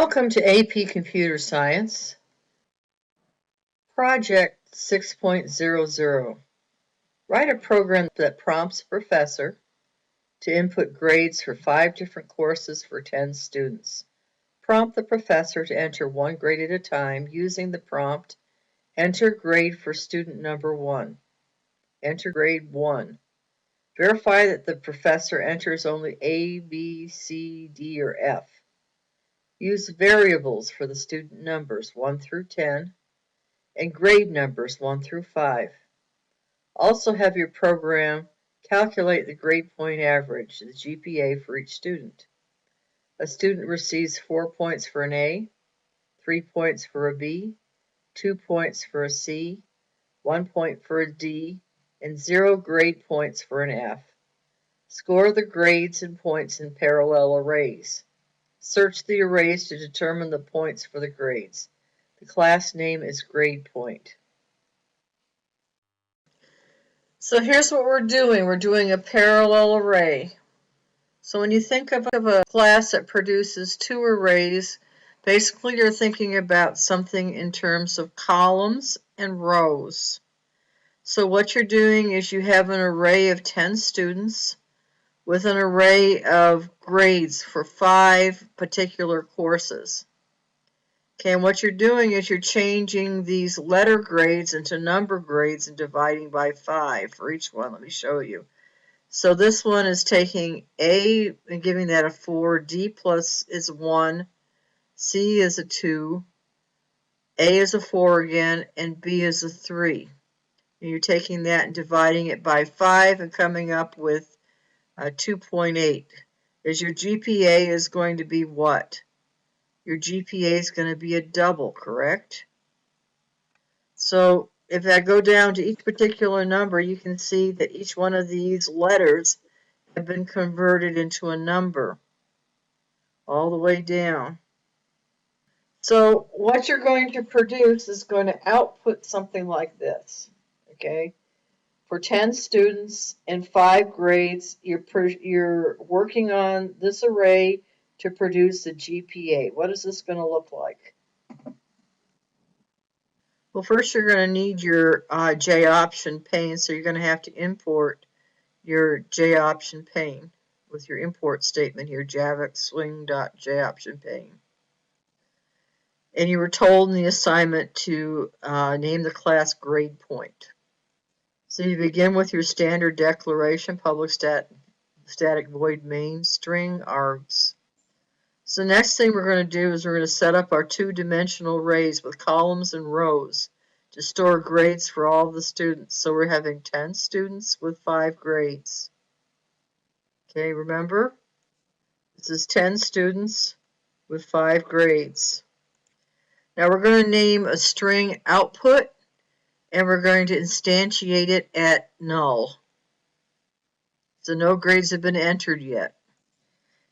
Welcome to AP Computer Science, Project 6.00. Write a program that prompts a professor to input grades for 5 different courses for 10 students. Prompt the professor to enter one grade at a time using the prompt, enter grade for student number 1. Enter grade 1. Verify that the professor enters only A, B, C, D, or F. Use variables for the student numbers 1 through 10 and grade numbers 1 through 5. Also have your program calculate the grade point average, the GPA, for each student. A student receives 4 points for an A, 3 points for a B, 2 points for a C, 1 point for a D, and 0 grade points for an F. Score the grades and points in parallel arrays. Search the arrays to determine the points for the grades. The class name is grade point. So here's what we're doing. We're doing a parallel array. So when you think of a class that produces 2 arrays, basically you're thinking about something in terms of columns and rows. So what you're doing is you have an array of 10 students with an array of grades for 5 particular courses. Okay, and what you're doing is you're changing these letter grades into number grades and dividing by 5 for each one. Let me show you. So this one is taking A and giving that a 4, D plus is 1, C is a 2, A is a 4 again, and B is a 3. And you're taking that and dividing it by 5 and coming up with 2.8. Is your GPA is going to be what? Your GPA is going to be a double, correct? So if I go down to each particular number, you can see that each one of these letters have been converted into a number all the way down. So what you're going to produce is going to output something like this, okay? For 10 students and 5 grades, you're working on this array to produce a GPA. What is this going to look like? Well, first you're going to need your J-option pane, so you're going to have to import your J-option pane with your import statement here, javax swing.joption pane. And you were told in the assignment to name the class grade point. So you begin with your standard declaration, public static void main string args. So the next thing we're going to do is we're going to set up our 2-dimensional arrays with columns and rows to store grades for all the students. So we're having 10 students with 5 grades. Okay, remember? This is 10 students with 5 grades. Now we're going to name a string output, and we're going to instantiate it at null. So no grades have been entered yet.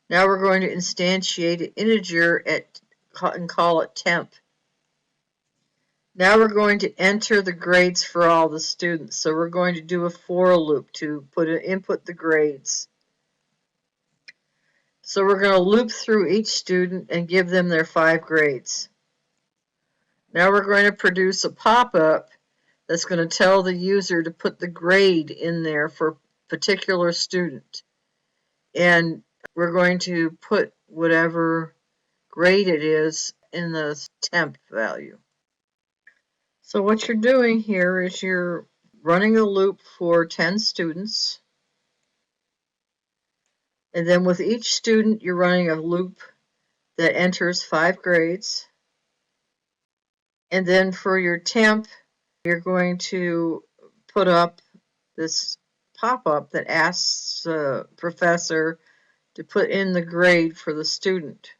Now we're going to instantiate an integer and call it temp. Now we're going to enter the grades for all the students. So we're going to do a for loop to input the grades. So we're going to loop through each student and give them their 5 grades. Now we're going to produce a pop-up that's going to tell the user to put the grade in there for a particular student. And we're going to put whatever grade it is in the temp value. So what you're doing here is you're running a loop for 10 students. And then with each student, you're running a loop that enters 5 grades. And then for your temp, you're going to put up this pop-up that asks the professor to put in the grade for the student.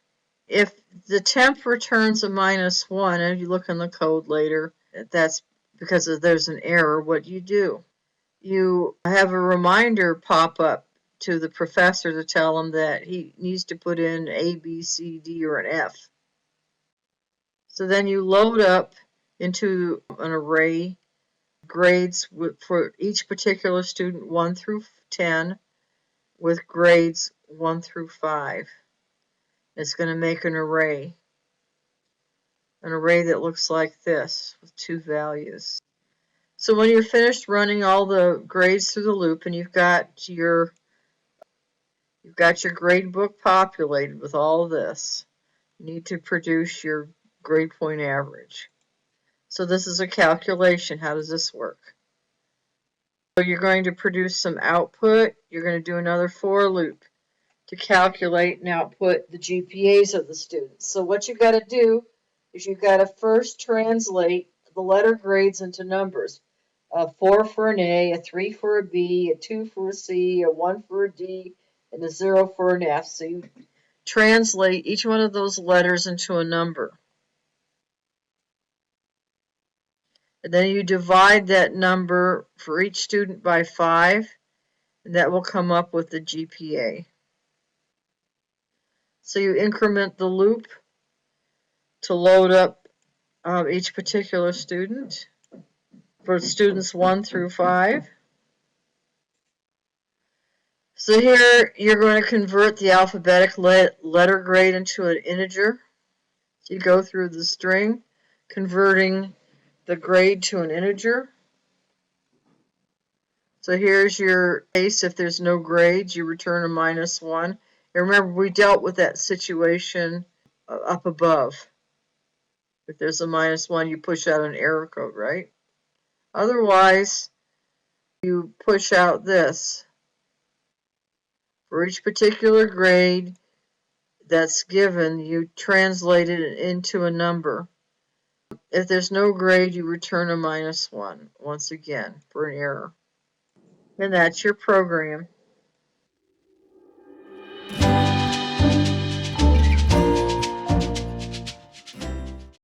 If the temp returns a -1, and you look in the code later, that's because there's an error. What do? You have a reminder pop up to the professor to tell him that he needs to put in A, B, C, D, or an F. So then you load up into an array grades for each particular student 1 through 10 with grades 1 through 5. It's going to make an array. an array that looks like this with two values. So when you're finished running all the grades through the loop and you've got your grade book populated with all of this, you need to produce your grade point average. So this is a calculation. How does this work? So you're going to produce some output. You're going to do another for loop to calculate and output the GPAs of the students. So what you've got to do is you've got to first translate the letter grades into numbers. A 4 for an A, a 3 for a B, a 2 for a C, a 1 for a D, and a 0 for an F. So you translate each one of those letters into a number. And then you divide that number for each student by 5, and that will come up with the GPA. So you increment the loop to load up each particular student for students 1 through 5. So here you're going to convert the alphabetic letter grade into an integer. So you go through the string, converting the grade to an integer. So here's your case. If there's no grades, you return a -1. And remember, we dealt with that situation up above. If there's a -1, you push out an error code, right? Otherwise, you push out this. For each particular grade that's given, you translate it into a number. If there's no grade, you return a -1 once again for an error. And that's your program.